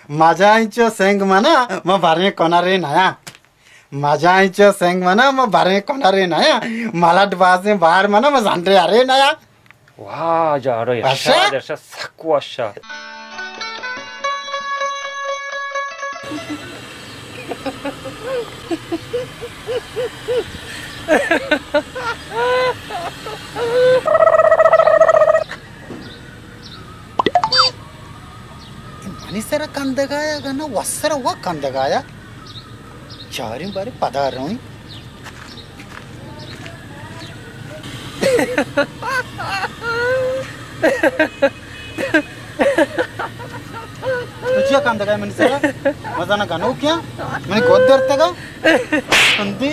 माझ्या आईचं सेंग म्हणा मग बारे कोणारे नाया माझ्या आईचं सेंग म्हणा मग बारे कोणारे नाया मला डबासे बाहेर म्हणा मग जाणरे अरे नाया 와 자로 야샤 야샤 사쿠와샤 मनीसरा कंदगाया गना वसरा वा कंदगाया चारी बारे पदारों तुझ्या कंदगाया मनीसरा मजा ना गानो क्या मैंने गोद दरता का कंदी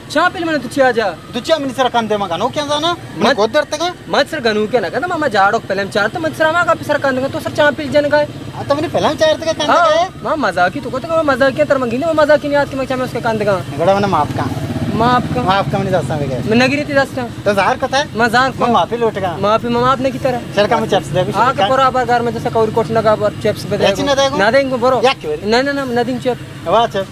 चापिल मैंने तुझे आजा तुझ्या मनीसरा कंदे मग गानो क्या जाना मैंने गोद दरता का मत सर गनु क्या ना मामा जाड़ोक पहले हम चाहते मत सर माँ का सर कंदगा तो सर चापिल जन का आता मैंने पहले चार तक कंदगा है माँ मजाकी तो कहते मजाक किया तर मंगी नहीं मजाक नहीं आज के मैं चाहे उसके कंदगा बड़ा मैंने माफ का मैंने दस्ता है मैं नगरी थी दस्ता तो जार कथा है मजार मैं माफी लौटेगा माफी मामा आपने की तरह सर का मैं चिप्स दे हाँ का पूरा बार घर में जैसा कौर कोट लगा बार चिप्स बदले ना देंगे बरो ना ना ना ना देंगे चिप वाह चिप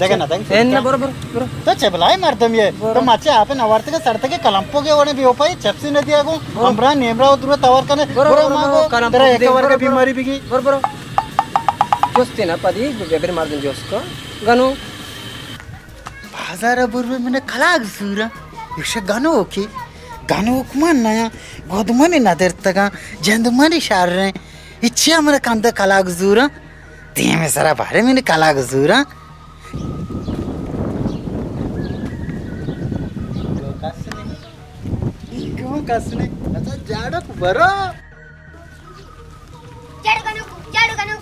देखा ना देंगे ना बरो बरो बरो तो चिपलाई मरदम ये तो माचे आप न आवर्त के सड़ते के कलंपो के वने भी हो पाई चिप्स न दिया को हमरा नेमरा उधर तवर करने बरो मागो तेरा एक बार का बीमारी बिगी बरो बरो जोस्ते ना पदी बेबर मार दें जोस को गनो बाजार बुरवे मैंने खलाग सूरा इसे गानो ओके गानो कुमान नया गोदमनी नदरतगा जंदमनी शार रहे इच्छा हमारा कंदा खलाग सूरा ते में सारा बारे मैंने खलाग सूरा क्यों कसने अच्छा जाड़ो बरो जाड़ो गानो गानो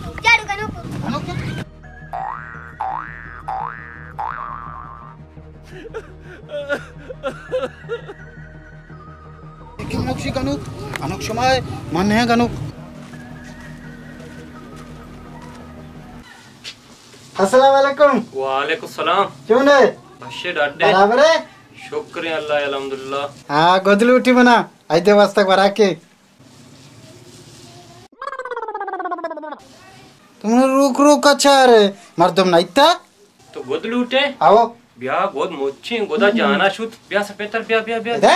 क्या नक्शी गनुक अनुक शमाय मन है गनुक अस्सलाम वालेकुम वालेकुम सलाम क्यों ने बशे डाडे बराबर है शुक्रिया अल्लाह अल्हम्दुलिल्लाह हाँ गोदली उठी बना आइते वास्ता करा के तुमने रुक रुक अच्छा रे मर्दम नहीं था तो गोदली उठे आओ ब्याह गोद मोची गोदा जाना शुद्ध ब्याह सपेतर ब्याह ब्याह ब्याह दे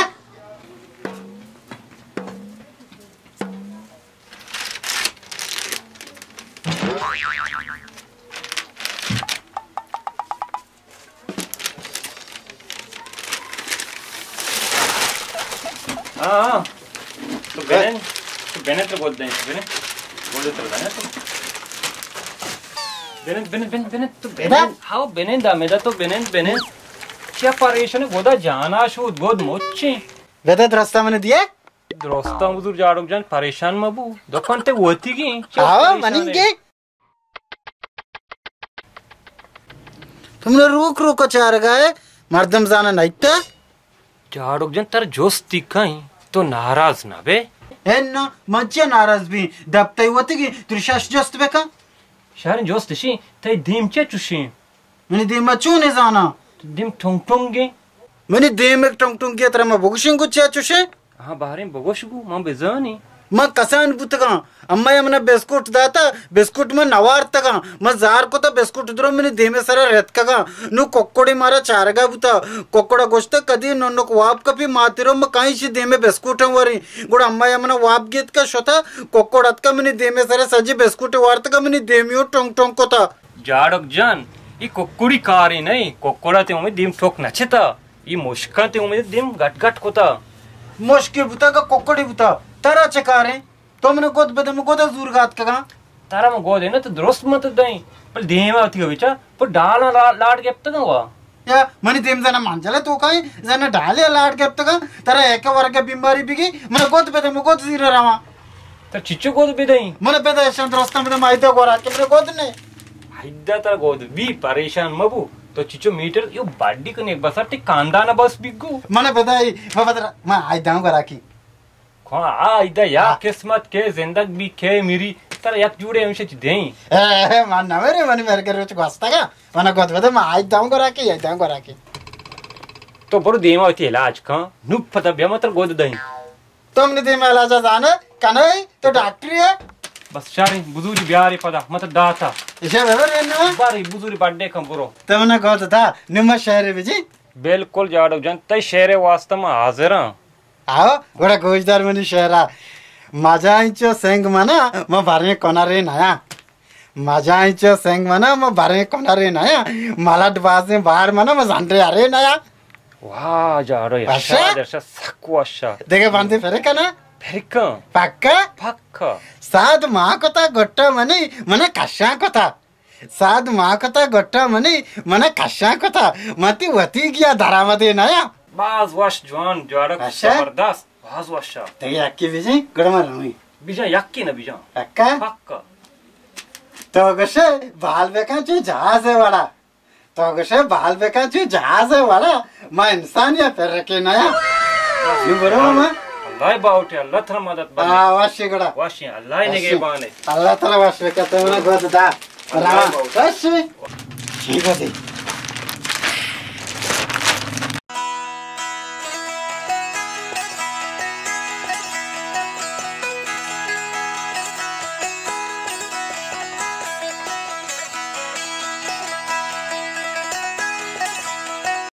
हाँ तो बेने तो गोद दें बेने गोद तो लगाना तो बेने तो बेने हाँ बेने दामेदा तो बेने क्या परेशान गोदा जाना शुद्ध गोद मोची वेदा रास्ता मैंने दिया दोस्ता मुझे जाड़ों जान परेशान मबू दोपहर ते होती की हाँ मनेंगे तुमने रुक रुक चार गए मर्दम जाना नहीं था जाड़ों जान तर जोश दिखाई तो नाराज ना बे है ना मज्जा नाराज भी दबते होती की त्रिशाश जोस्त बेका शारिन जोश तशी ते दीम चे चुशी मैंने दीम चूने जाना दीम ठोंग ठोंगे मैंने दीम एक टोंग टोंग किया तरह मैं बुगशिंग कुछ चुशे हाँ बाहर बगोशगु मां बेजानी मैं कसान बुतगा अम्मा ये मैंने बिस्कुट दाता बिस्कुट में नवार तगा मैं जार को तो बिस्कुट दरो मैंने दे में सारा रेत कगा नु कोकोड़े मारा चारगा बुता कोकोड़ा गोश्त कदी नो वाप कभी मातिरो मैं कहीं से दे में बिस्कुट वरी गुड़ अम्मा ये मैंने वाप गीत का शोता कोकोड़त का मैंने दे में सारा सजी बिस्कुट वार तगा मैंने दे में टोंग टोंग को था जाड़क जान ये कोकोड़ी कारी नहीं कोकोड़ा ते उम्मीद दीम ठोक नचेता ये मुश्किल ते उम्मीद दीम गट गट को था मुश्किल बुता का कोकोड़ी बुता तारा चकार है तो मैंने गोद बदे में गोदा दूर गात का तारा में गोद है ना तो दोस्त मत दई पर देमा होती हो बिचा पर डाल लाड के तक हुआ या मनी देम जना मांजले तो काय जना डाले लाड के तक तारा एक वर्ग के बीमारी बिगी मैंने गोद बदे में गोद जीरो रामा तो चिच्चू गोद बे दई मैंने बेदा ऐसा दोस्त में माइदा गोरा के मेरे गोद ने हाइदा तारा गोद भी परेशान मबू तो चिचो मीटर यो बाडी कने एक बसा टे कांदा ना बस बिगु मैंने बेदाई बदरा मैं आई दाऊं करा की हाँ इधर या किस्मत के जिंदगी भी के मेरी तर याक जुड़े हमसे दें ए मान ना मेरे के रोच वास्ता का मना गोद बदे मैं आई दाऊं करा के तो बरो देमा होती इलाज का नुप पता बे मतलब गोद दई तुमने दे में इलाज जाने कने तो डॉक्टर है बस शारी बुजुरी ब्यारी पदा मत दाता इसे बेबर एन्ना बारी बुजुरी बर्थडे कम बुरो तमने कहत था निम्मा शहर बिजी बिल्कुल जाड़ो जनता शेरे वास्तव में हाजिर आओ गोड़ा गोजदार मनी शहरा माझा इंचो सेंग मना म बारे कोनारे नया माझा इंचो सेंग मना म बारे कोनारे नया मला डबासे बाहर मना म जानरे अरे नया वाह जाड़ो अच्छा? यशा सक्वाशा देखे बांधे फेरे कना फेरिका पक्का पक्का साध माँ कथा गट्टा मनी मने कशा कथा साध माँ कथा गट्टा मनी मने कशा कथा मती वती गया धरामदे नया बाज वाश जवान जाड़ो अच्छा? जबरदस्त बाज वाशा देखे अक्की बिजी गड़मा रमी बीजा यक्की ना बीजा पक्का पक्का तो कसे बाल बेका जो जहाज है वाला तो कसे बाल बेका जो जहाज है वाला मैं इंसान या फिर रखे नया ये बरो मैं अल्लाह बाउटे अल्लाह थरा मदद बने वाशी गड़ा वाशी अल्लाह ने के बाने अल्लाह ताला वाश बेका तो ना गोद दा वाशी ठीक है